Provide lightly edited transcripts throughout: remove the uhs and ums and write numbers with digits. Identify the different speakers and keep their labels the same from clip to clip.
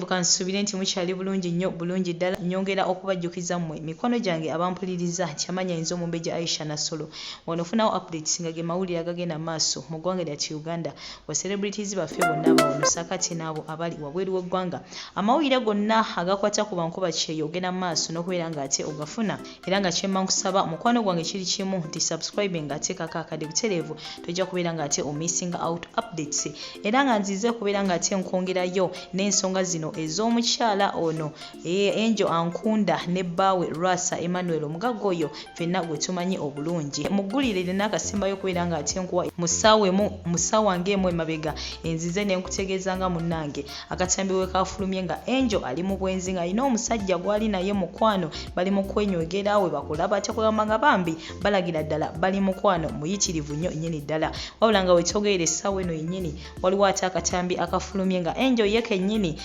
Speaker 1: butereevu kansubire nti mukyali bulungi nnyo bulungi ddala nyongera okubajjukiza mmwe mikono gyange abampuliriza nti amanya ayinza omumbejja Aisha Nasolo wano ofunawo updates nga ge mawulire agagenda maaso mu ggwanga lyati Uganda wa celebrities baffe bonna abawono sakati n'abo abali wabweru w'eggwanga amawulire gonna agakwata ku bankuba kyeyogera maaso n'okubeera ng'ate ogafuna era nga kyemma nkusaba mukwano gwange kiri kimu nti subscribe ng'ate kakakadde butereevu tojja kubeera ng'ate missing out updates era nga nzize kubeera ng'ate nkwongerayo n'ensonga zino ez'omukyala ono Angel Ankunda ne bbaawe Lwasa Emmanuel omugagga oyo ffenna gwe tumanyi obulungi muggulire n'akasimbayo kubeera ng'ate nkuwa musawa ng'emu emabega enzize ne nkutegeeza nga munnange akatambi we kafulumye nga Angel ali mu bwenzi ng'alina omusajja gwali naye mukwano bali mu kwenywegera we bakulaba tekugamba nga bambi balagira ddala bali mukwano muyitirivu nnyo nnyini ddala wabula nga wetogerera essaawa eno yennyini waliwo ate akatambi akafulumye nga Angel ye kennyini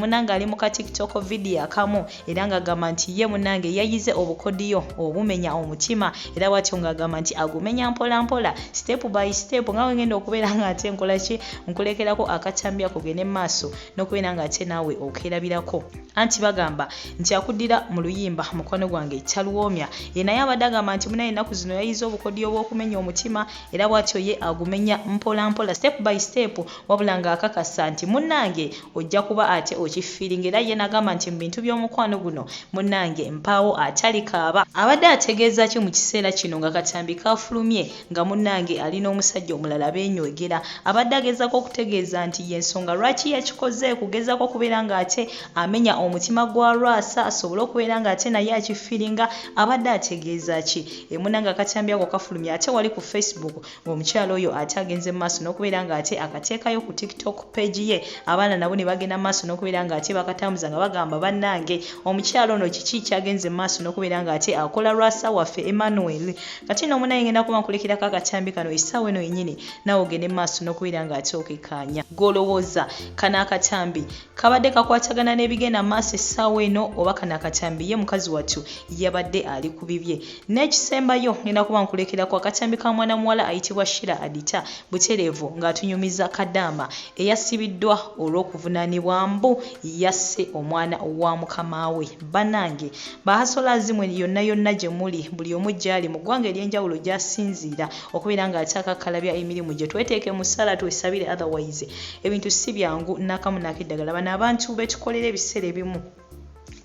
Speaker 1: munange ali mu ka TikTok video akamu era ng'agamba nti ye munange yayize obukodiyo obumenya omutima era bw'atyo ng'agamba nti agumenya mpola mpola step by step nga wengenda okubeera ng'ate nkola ki nkulekerako akatambi ako gene maaso n'okubeera ng'ate naawe okerabirako anti bagamba nti akuddira mu luyimba mukono gwange taluwoomya ye naye abadde agamba nti munaye ennaku zino yayize obukodiyo bw'okumenya omutima era bw'atyo ye agumenya mpola mpola step by step wabula ng'akakasa nti munnange ojja kuba ate okifiiringa era ye nagamba nti mu bintu by'omukwano guno munnange mpaawo atali kaaba abadde ategeeza ki mu kiseera kino nga katambi kafulumye nga munnange alina omusajja omulala beenywegera abadde agezaako okutegeeza nti y'ensonga lwaki yakikoze kugezaako okubeera ng'ate amenya omutima gwa Lwasa asobole okubeera ng'ate naye akifiiringa abadde ategeeza ki munnange akatambi ako kafulumye ate wali ku Facebook ng'omukyalo oyo ate agenze mu maaso n'okubeera ng'ate akateekayo ku TikTok page ye abaana nabo ne bagenda maaso n'okubeera ng'ate bakatambuza nga bagamba bannange omukyalo ono kiki kyagenze maaso n'okubeera ng'ate akola Lwasa waffe Emmanuel kati no munaye ngenda kuba nkulekerako akatambi kano essaawa eno yennyini nawe ogende maaso n'okubeera ng'ate okekaanya golowooza kana akatambi kabadde kakwatagana n'ebigenda maaso essaawa eno oba kana akatambi ye mukazi wattu yabadde ali ku bibye n'ekisembayo ngenda kuba nkulekerako akatambi ka mwana muwala ayitibwa Shira Adita butereevu ng'atunyumiza Kadaama eyasibiddwa olw'okuvunaanibwa mbu yasse omwana wa mukama we bannange bahasolazi mwe yonna gye muli buli omu gyali mu ggwanga ery'enjawulo gy'asinziira okubeera ng'ate akakalabya emirimu gye tweteeke mu ssala twesabire otherwise ebintu si byangu n'akamu n'akeddagala bano abantu betukolera ebiseera ebimu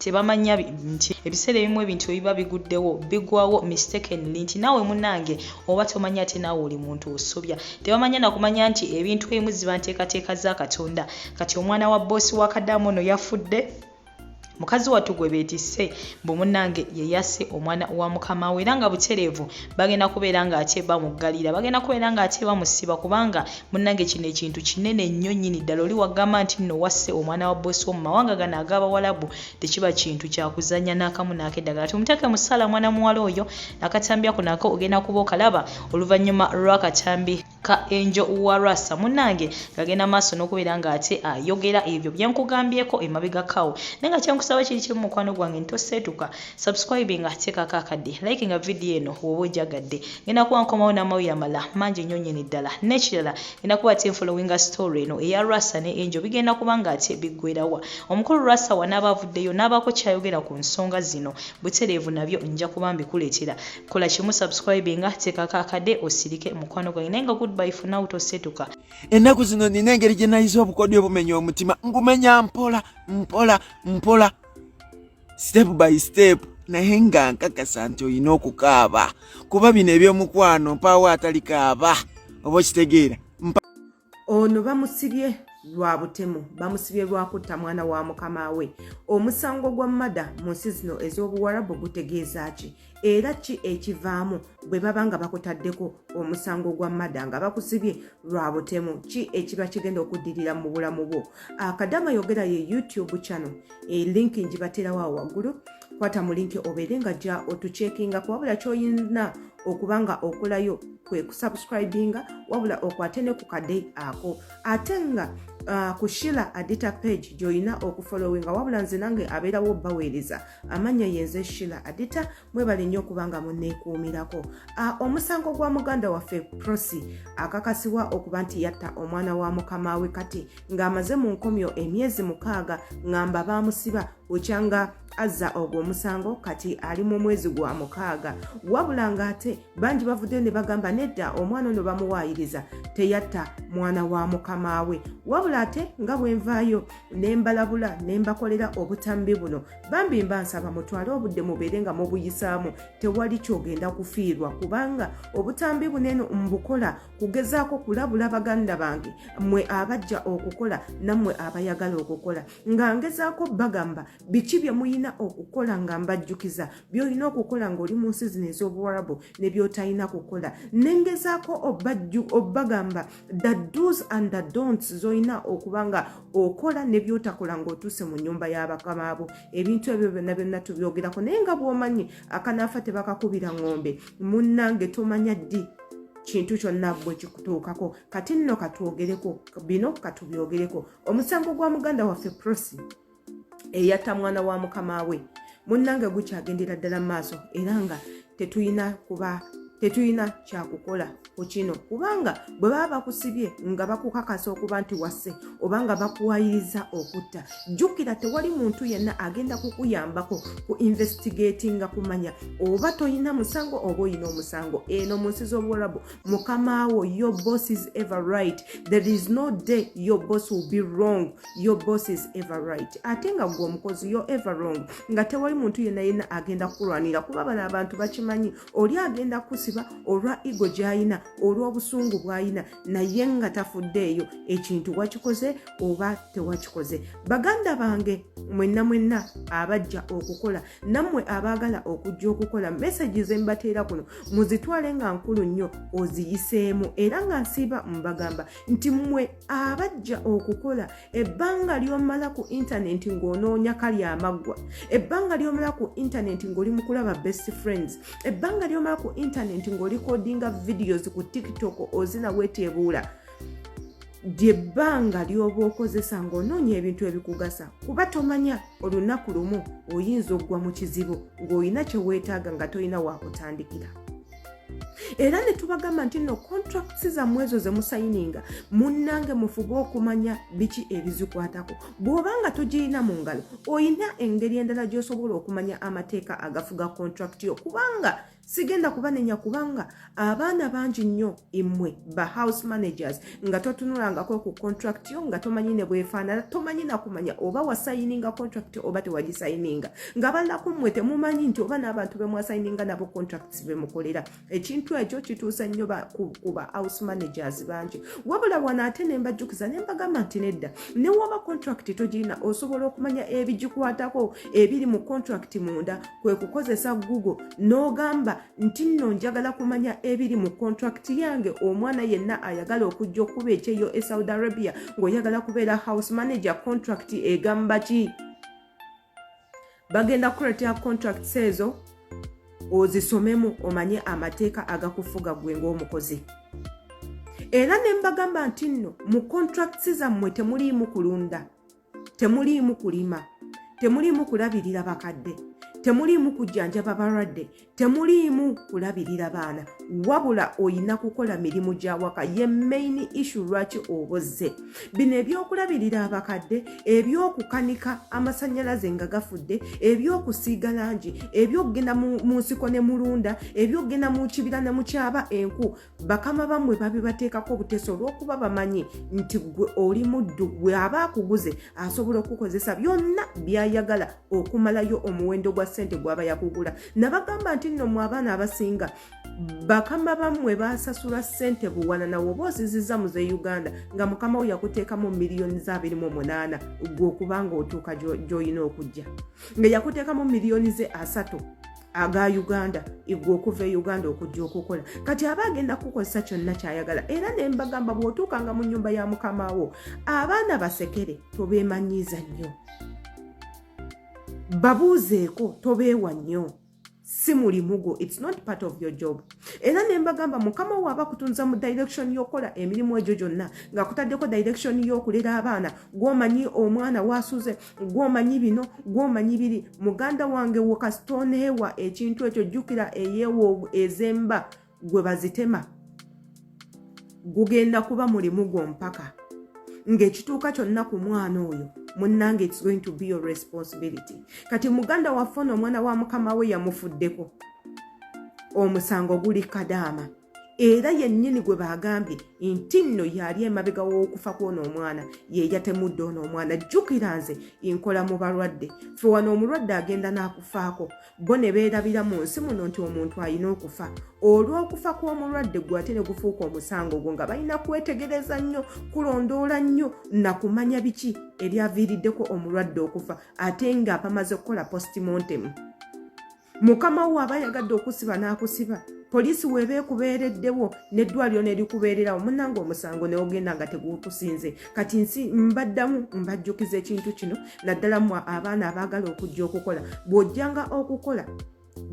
Speaker 1: tebamanya nti ebiseera ebimu ebintu ebiba biguddewo bigwawo mistakenly nti naawe munnange oba tomanya ate naawe oli muntu osobya tebamanya nakumanya nti ebintu ebimu ziba nteekateeka za Katonda kati omwana wa boosi wa Kadaama ono yafudde mukazi wattu gwe beetisse mbu munnange ye yasse omwana wa mukama we era nga butereevu bagenda kubeera ng'ate bamuggalira bagenda kubeera ng'ate bamusiba kubanga munnange kino ekintu kinene nnyo nnyini ddala oli wagamba nti nno wasse omwana wa boosi wo mu mawanga gano ag'Abawalabu tekiba kintu kyakuzanya n'akamu n'akeddagala tumuteeke mu ssala mwana muwala oyo akatambi ako nako ogenda kuba okalaba oluvannyuma lw'akatambi ka Angel wa Lwasa munnange gagenda maaso n'okubeera ng'ate ayogera ebyo bye nkugambyeko emabega kawo naye nga kusaba kiri kimu mukwano gwange ntoseetuka subscribe nga teekako akadde like nga video eno woba ojagadde ngenda kuba nkomawo n'amawulire amala mangi nnyo nnyini ddala n'ekirala ngenda kuba ate followinga story eno eya Lwasa ne Angel bigenda kuba ng'ate biggwerawa omukulu Lwasa wanaaba avuddeyo n'abaako kyayogera ku nsonga zino butereevu nabyo nja kuba mbikuleetera kola kimu subscribe nga teekako akadde osirike mukwano gwange naye nga goodbye for now toseetuka
Speaker 2: ennaku zino nina engeri gye nayiza obukodyo obumenya omutima ngumenya mpola mpola mpola step by step naye nga nkakasa nti olina okukaaba kuba bino eby'omukwano mpaawo atali kaaba oba okitegeera
Speaker 3: ono bamusibye lwa butemu bamusibye lwa kutta mwana wa mukama we omusango gwa mmada mu nsi zino ez'obuwarabu gutegeeza ki era ki ekivaamu bwe baba nga bakutaddeko omusango gwa mmada nga bakusibye lwa butemu ki ekiba kigenda okuddirira mu bulamu bwo Kadaama yogera ye YouTube channel linki njibaterawo awo waggulu kwata mu linki obeere nga jja otucekinga wabula ky'oyina okubanga okolayo kwe kusubscribinga wabula okwate ne ku kadde ako ate nga ku Sheila Adita page joyina okufollowinga wabula nze nange abeerawo baweereza amanya yenze Sheila Adita mwebale nnyo okubanga munneekuumirako. Omusango gwa muganda waffe Prosi akakasibwa okuba nti yatta omwana wa mukama we kati ng'amaze mu nkomyo emyezi 6 ngamba baamusiba okyanga azza ogwo omusango kati ali mu mwezi gwa 6 wabula ng'ate bangi bavudde ne bagamba nedda omwana ono bamuwaayiriza teyatta mwana wa mukama we wabula ate nga bwenvaayo nembalabula nembakolera obutambi buno bambi mbansaba mutwale obudde mubeere nga mubuyisaamu tewali kyogenda kufiirwa kubanga obutambi buneno mbukola kugezaako kulabula baganda bange mmwe abajja okukola nammwe abayagala okukola nga ngezaako bagamba biki bye muyina okukola nga mbajjukiza byolina okukola ng'oli mu nsi zino ez'obuwarabu ne by'otalina kukola nengezaako obbagamba the do's and the don'ts z'olina okubanga okola ne by'otakola ng'otuuse mu nnyumba y'abakamaabo ebintu ebyo byonna byonna tubyogerako naye nga bw'omanyi akanaafa tebakakubira ng'ombe munnange tomanya ddi kintu kyonna bwe kikutuukako kati nno katwogereko bino katubyogereko omusango gwa muganda waffe Prosi eyatta mwana wa mukama we munnange gukyagendera ddala mu maaso era nga tetulina kyakukola ku kino kubanga bwe baba bakusibye nga bakukakasa okuba nti wasse oba nga bakuwayiriza okutta jjukira tewali muntu yenna agenda kukuyambako ku investigatinga kumanya oba toyina musango oba oyina omusango eno mu nsi z'obuwarabu mukamaawo your boss is ever right there is no day your boss will be wrong your boss is ever right ate nga gwe omukozi you're ever wrong nga tewali muntu yenna agenda kukulwanira kuba bano abantu bakimanyi oli agenda kusiba olwa igo gy'ayina olw'obusungu bw'ayina naye nga tafuddeeyo ekintu wakikoze oba tewakikoze baganda bange mwenna abajja okukola nammwe abaagala okujja okukola meseji ze mbateera kuno muzitwale nga nkulu nnyo oziyiseemu era nga nsiiba mbagamba nti mmwe abajja okukola ebbanga ly'omala ku intaneti ng'onoonya kali amaggwa ebbanga ly'omala ku intaneti ng'oli mu kulaba best friends ebbanga ly'omala ku intaneti ng'oli kodinga videos ku TikTok ozina weteebuula lyebbanga ly'oba okozesa ng'onoonya ebintu ebikugasa kuba tomanya olunaku lumu oyinza oggwa mu kizibu ng'olina kye weetaaga nga tolina waakutandikira era ne tubagamba nti nno contracts zammwe ezo ze musayininga munnange mufube okumanya biki ebizikwatako bw'obanga togirina mu ngalo oyina engeri endala gy'osobola okumanya amateeka agafuga contract yo kubanga sigenda kubanenya kubanga abaana bangi nnyo immwe ba house managers nga totunulangako ku contract yo nga tomanyi ne bwefaanana tomanyi nakumanya oba wasayininga contract oba tewagisayininga nga balako mmwe temumanyi nti oba n'abantu be mwasayininga nabo contracts be mukolera ekintu ekyo kituusa nnyo ku ba house managers bangi wabula wana ate ne mbajjukiza ne mbagamba nti nedda ne woba contract togirina osobola okumanya ebigikwatako ebiri mu contract munda kwe kukozesa Google n'ogamba nti nno njagala kumanya ebiri mu contract yange omwana yenna ayagala okujja okuba ekyeyo e Saudi Arabia ng'oyagala kubeera house manager contract egamba ki bagenda kukuleetera contracts ezo ozisomemu omanye amateeka agakufuga gwe ng'omukozi era ne mbagamba nti nno mu contracts zammwe temuliimu kulunda temuliimu kulima temuliimu kulabirira bakadde temuliimu kujjanjaba balwadde temuliimu kulabirira baana wabula oyina kukola mirimu gya waka ye main issue lwaki obozze bino ebyokulabirira abakadde ebyokukanika amasannyalaze nga gafudde ebyokusiiga langi ebyokugenda mu nsiko ne mulunda ebyokugenda mu kibira ne mukyaba enku bakama bammwe babibateekako obuteeso olw'okuba bamanyi nti gwe oli muddu gwe aba akuguze asobola okukozesa byonna byayagala okumalayo omuwendo gwa ssente gwaba yakugula nabagamba nti nno mu abaana abasinga bakama bammwe basasula ssente buwanana woba ozizizza mu ze Uganda nga mukama we yakuteekamu miliyoni za 28 gwe okubanga otuuka gy'olina okujja nga yakuteekamu miliyoni ze 3 aga Uganda igwe okuva e Uganda okujja okukola kati aba agenda kukozesa kyonna kyayagala era ne mbagamba bw'otuukanga mu nnyumba ya mukama wo abaana basekere tobeemanyiiza nnyo babuuzeeko tobeewa nnyo si mulimu gwo, it's not part of your job. Era ne mbagamba mukama wo aba kutunza mu direction y'okola emirimu egyo gyonna ng'akutaddeko direction y'okulera abaana gw'omanyi omwana wasuze gw'omanyi bino gw'omanyi biri. Muganda wange wo kasitoneewa ekintu ekyo jjukira eyeewo ezemba gwe bazitema gugenda kuba mulimu gwo mpaka ng'ekituuka kyonna ku mwana oyo munnange it's going to be your responsibility. Kati muganda waffe omwana wa mukama we yamufuddeko omusango guli Kadaama era yennyini gwe bagambye nti nno yali emabega w'okufa kw'ono omwana ye yatemudde ono omwana. Jjukira nze nkola mu balwadde ffe wano omulwadde agenda n'akufaako bo ne beerabira mu nsi muno nti omuntu alina okufa. Olw'okufa kw'omulwadde gwe ate ne gufuuka omusango gwo nga balina kwetegereza nnyo kulondoola nnyo na kumanya biki ebyaviiriddeko omulwadde okufa ate nga bamaze okukola postmortem. Mukama wo aba yagadde okusiba n'akusiba. Poliisi weeba ekubeereddewo n'eddwaliro ne likubeererawo munnange omusango ne ogenda nga tegukusinze. Kati nsi mbaddamu mbajjukiza ekintu kino naddala mu abaana abaagala okujja okukola. Bw'ojjanga okukola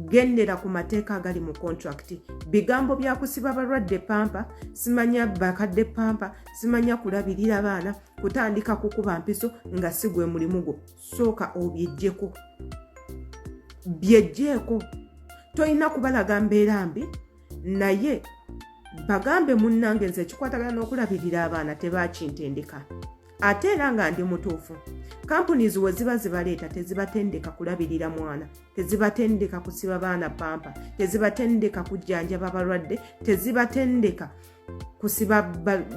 Speaker 3: gendera ku mateeka agali mu contract. Bigambo bya kusiba balwadde pampa, simanya bakadde pampa, simanya kulabirira baana, kutandika kukuba mpiso nga si gwe mulimu gwo. Sooka obyejjeko. Byejjeeko. Toyina kubalaga mbeera mbi naye bagambe munnange nze kikwatagana n'okulabirira abaana tebakintendeka. Ate era nga ndi mutuufu companies we ziba zibaleeta tezibatendeka kulabirira mwana, tezibatendeka kusiba baana pampa, tezibatendeka kujjanjaba balwadde, tezibatendeka kusiba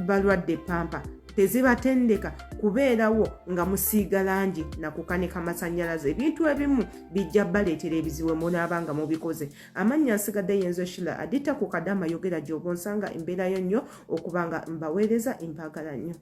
Speaker 3: balwadde pampa, tezibatendeka kubeerawo nga musiiga langi na kukanika masannyalaze. Ebintu ebimu bijja baleetera ebizibu munaaba nga mubikoze. Amannya nsigadde yenzo Shila Adita ku Kadaama yogera gy'oba nsanga embeerayo nnyo okuba nga mbaweereza empagala nnyo.